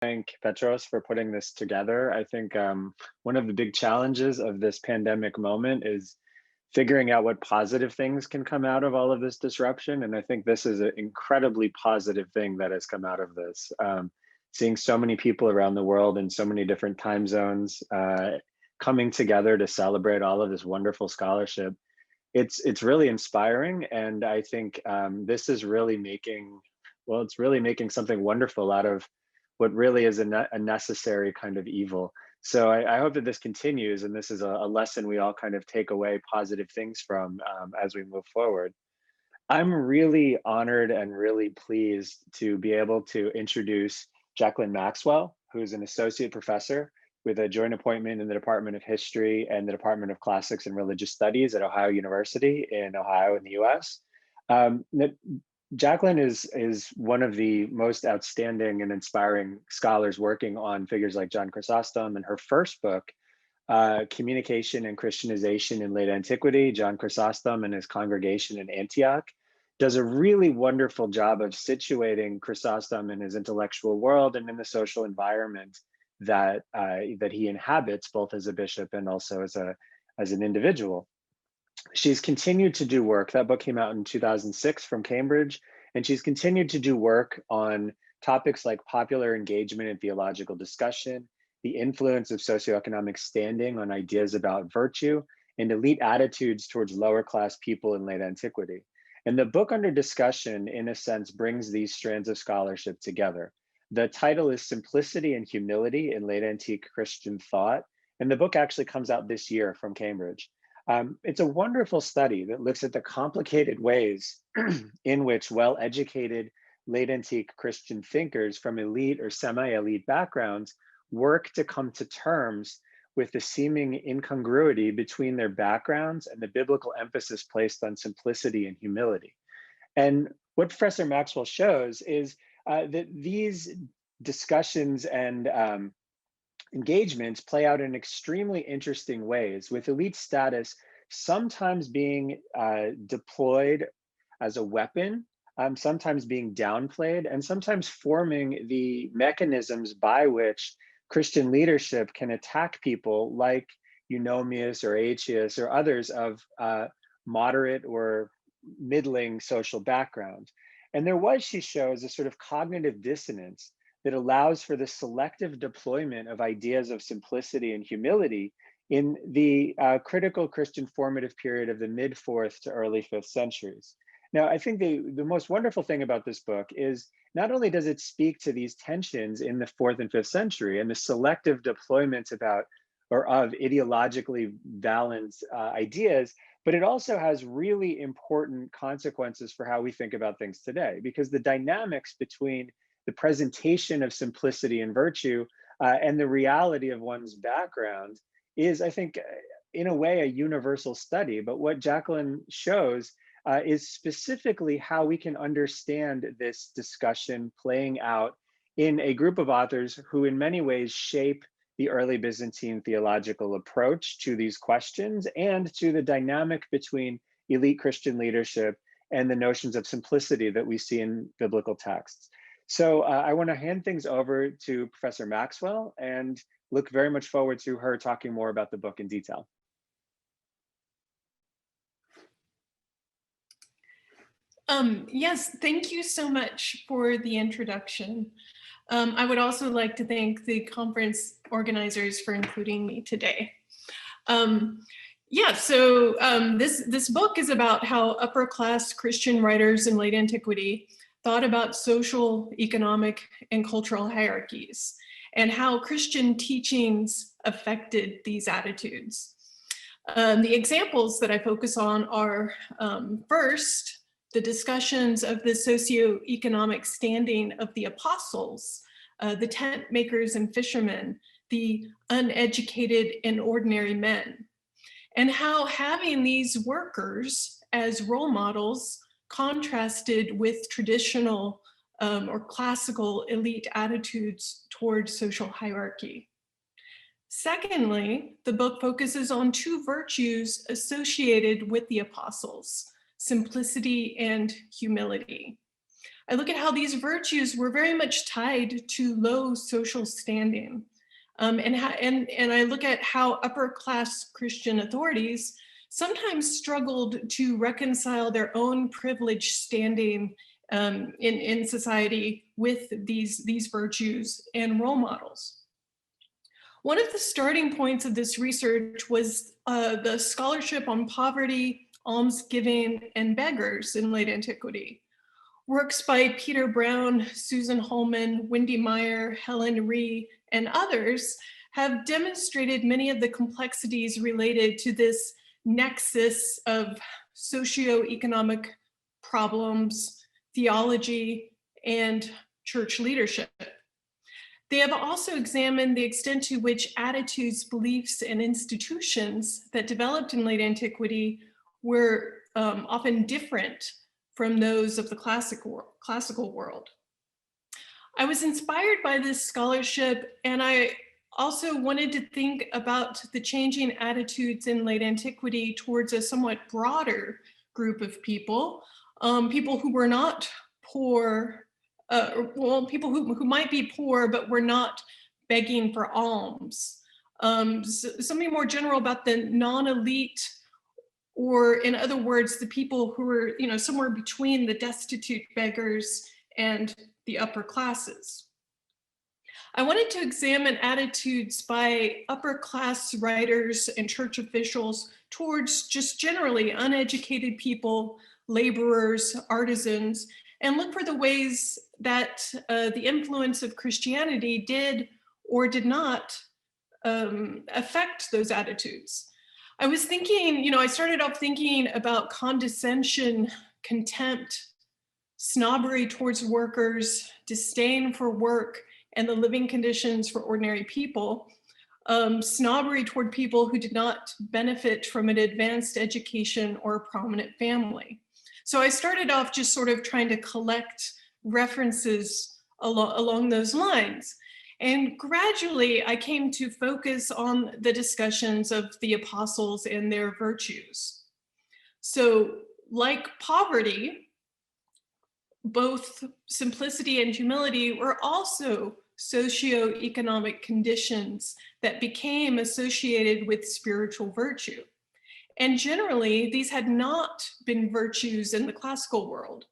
Thank Petros for putting this together. I think one of the big challenges of this pandemic moment is figuring out what positive things can come out of all of this disruption. And I think this is an incredibly positive thing that has come out of this. Seeing so many people around the world in so many different time zones coming together to celebrate all of this wonderful scholarship. It's really inspiring. And I think this is really it's really making something wonderful out of what really is a necessary kind of evil. So I hope that this continues, and this is a lesson we all kind of take away positive things from as we move forward. I'm really honored and really pleased to be able to introduce Jaclyn Maxwell, who's an associate professor with a joint appointment in the Department of History and the Department of Classics and Religious Studies at Ohio University in Ohio in the US. Jaclyn is one of the most outstanding and inspiring scholars working on figures like John Chrysostom. And her first book, Communication and Christianization in Late Antiquity, John Chrysostom and his congregation in Antioch, does a really wonderful job of situating Chrysostom in his intellectual world and in the social environment that he inhabits, both as a bishop and also as an individual. She's continued to do work. That book came out in 2006 from Cambridge, and she's continued to do work on topics like popular engagement in theological discussion, the influence of socioeconomic standing on ideas about virtue, and elite attitudes towards lower class people in late antiquity. And the book under discussion, in a sense, brings these strands of scholarship together. The title is Simplicity and Humility in Late Antique Christian Thought, and the book actually comes out this year from Cambridge. It's a wonderful study that looks at the complicated ways in which well-educated late antique Christian thinkers from elite or semi-elite backgrounds work to come to terms with the seeming incongruity between their backgrounds and the biblical emphasis placed on simplicity and humility. And what Professor Maxwell shows is that these discussions and engagements play out in extremely interesting ways, with elite status sometimes being deployed as a weapon, sometimes being downplayed, and sometimes forming the mechanisms by which Christian leadership can attack people like Eunomius or Aetius or others of moderate or middling social background. And there was, she shows, a sort of cognitive dissonance that allows for the selective deployment of ideas of simplicity and humility in the critical Christian formative period of the mid-4th to early 5th centuries. Now, I think the most wonderful thing about this book is not only does it speak to these tensions in the 4th and 5th century and the selective deployment of ideologically balanced ideas, but it also has really important consequences for how we think about things today, because the dynamics between the presentation of simplicity and virtue and the reality of one's background is, I think, in a way, a universal study. But what Jaclyn shows is specifically how we can understand this discussion playing out in a group of authors who in many ways shape the early Byzantine theological approach to these questions and to the dynamic between elite Christian leadership and the notions of simplicity that we see in biblical texts. So I want to hand things over to Professor Maxwell and look very much forward to her talking more about the book in detail. Yes, thank you so much for the introduction. I would also like to thank the conference organizers for including me today. This book is about how upper class Christian writers in late antiquity thought about social, economic, and cultural hierarchies, and how Christian teachings affected these attitudes. The examples that I focus on are first, the discussions of the socioeconomic standing of the apostles, the tent makers and fishermen, the uneducated and ordinary men, and how having these workers as role models contrasted with traditional or classical elite attitudes towards social hierarchy. Secondly, the book focuses on two virtues associated with the apostles: simplicity and humility. I look at how these virtues were very much tied to low social standing. And I look at how upper class Christian authorities sometimes struggled to reconcile their own privileged standing in society with these virtues and role models. One of the starting points of this research was the scholarship on poverty, almsgiving, and beggars in late antiquity. Works by Peter Brown, Susan Holman, Wendy Meyer, Helen Rhee, and others have demonstrated many of the complexities related to this nexus of socioeconomic problems, theology, and church leadership. They have also examined the extent to which attitudes, beliefs, and institutions that developed in late antiquity were often different from those of the classical world. I was inspired by this scholarship, and I also wanted to think about the changing attitudes in late antiquity towards a somewhat broader group of people, people who were not poor, people who might be poor but were not begging for alms. Something more general about the non-elite, or in other words, the people who were, somewhere between the destitute beggars and the upper classes. I wanted to examine attitudes by upper class writers and church officials towards just generally uneducated people, laborers, artisans, and look for the ways that the influence of Christianity did or did not affect those attitudes. I was thinking, I started off thinking about condescension, contempt, snobbery towards workers, disdain for work and the living conditions for ordinary people, snobbery toward people who did not benefit from an advanced education or a prominent family. So I started off just sort of trying to collect references along those lines. And gradually I came to focus on the discussions of the apostles and their virtues. So like poverty, both simplicity and humility were also socioeconomic conditions that became associated with spiritual virtue. And generally, these had not been virtues in the classical world.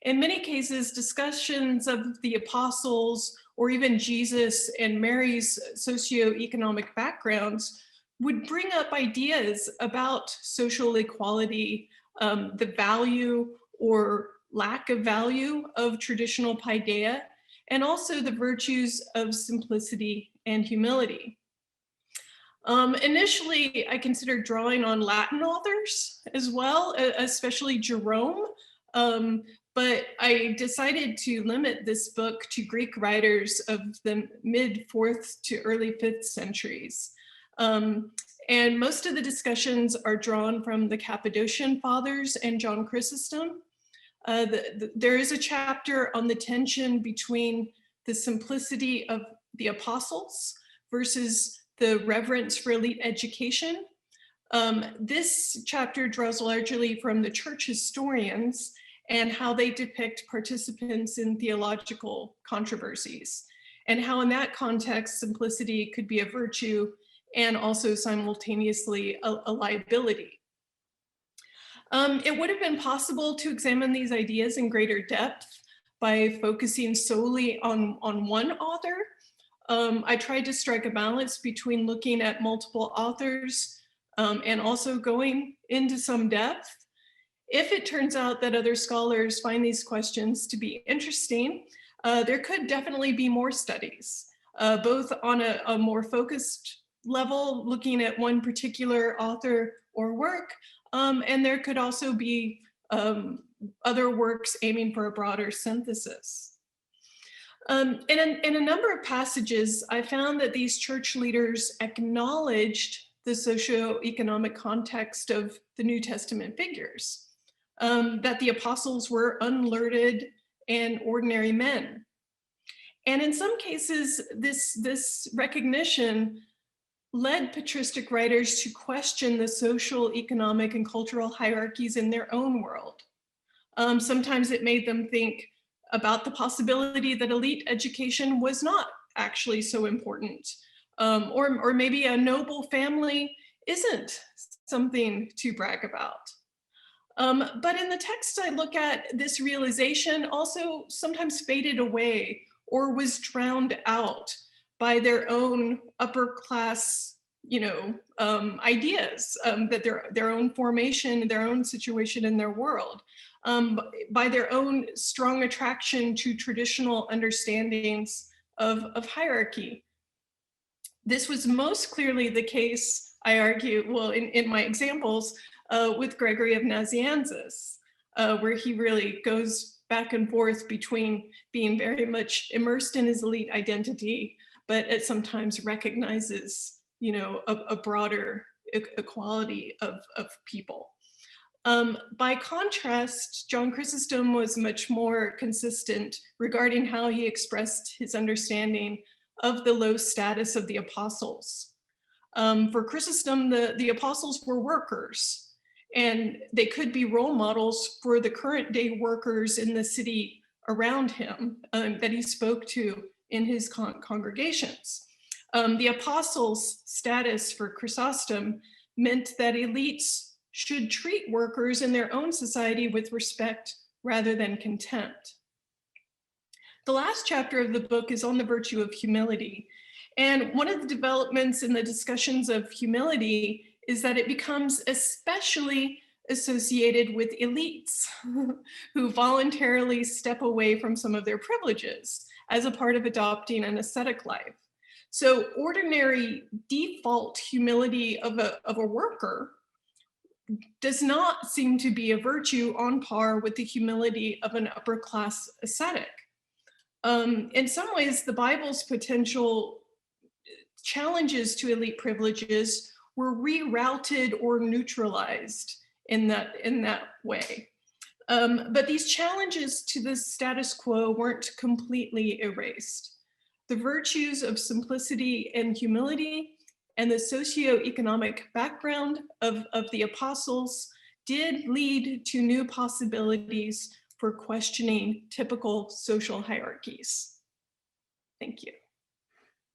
In many cases, discussions of the apostles or even Jesus and Mary's socioeconomic backgrounds would bring up ideas about social equality, the value or lack of value of traditional paideia, and also the virtues of simplicity and humility. Initially, I considered drawing on Latin authors as well, especially Jerome, but I decided to limit this book to Greek writers of the mid-4th to early 5th centuries. And most of the discussions are drawn from the Cappadocian Fathers and John Chrysostom. There is a chapter on the tension between the simplicity of the apostles versus the reverence for elite education. This chapter draws largely from the church historians and how they depict participants in theological controversies, and how in that context, simplicity could be a virtue and also simultaneously a liability. It would have been possible to examine these ideas in greater depth by focusing solely on one author. I tried to strike a balance between looking at multiple authors and also going into some depth. If it turns out that other scholars find these questions to be interesting, there could definitely be more studies, both on a more focused level, looking at one particular author or work, and there could also be other works aiming for a broader synthesis. In a number of passages, I found that these church leaders acknowledged the socioeconomic context of the New Testament figures, that the apostles were unlearned and ordinary men. And in some cases, this recognition led patristic writers to question the social, economic, and cultural hierarchies in their own world. Sometimes it made them think about the possibility that elite education was not actually so important, or maybe a noble family isn't something to brag about. But in the text I look at, this realization also sometimes faded away or was drowned out by their own upper class, ideas, that their own formation, their own situation in their world, by their own strong attraction to traditional understandings of hierarchy. This was most clearly the case, I argue, well, in my examples, with Gregory of Nazianzus, where he really goes back and forth between being very much immersed in his elite identity, but it sometimes recognizes, a broader equality of people. By contrast, John Chrysostom was much more consistent regarding how he expressed his understanding of the low status of the apostles. For Chrysostom, the apostles were workers, and they could be role models for the current day workers in the city around him, that he spoke to in his congregations. The apostles' status for Chrysostom meant that elites should treat workers in their own society with respect rather than contempt. The last chapter of the book is on the virtue of humility. And one of the developments in the discussions of humility is that it becomes especially associated with elites who voluntarily step away from some of their privileges as a part of adopting an ascetic life. So ordinary default humility of a worker does not seem to be a virtue on par with the humility of an upper class ascetic. In some ways, the Bible's potential challenges to elite privileges were rerouted or neutralized in that way. But these challenges to the status quo weren't completely erased. The virtues of simplicity and humility and the socioeconomic background of the apostles did lead to new possibilities for questioning typical social hierarchies. Thank you.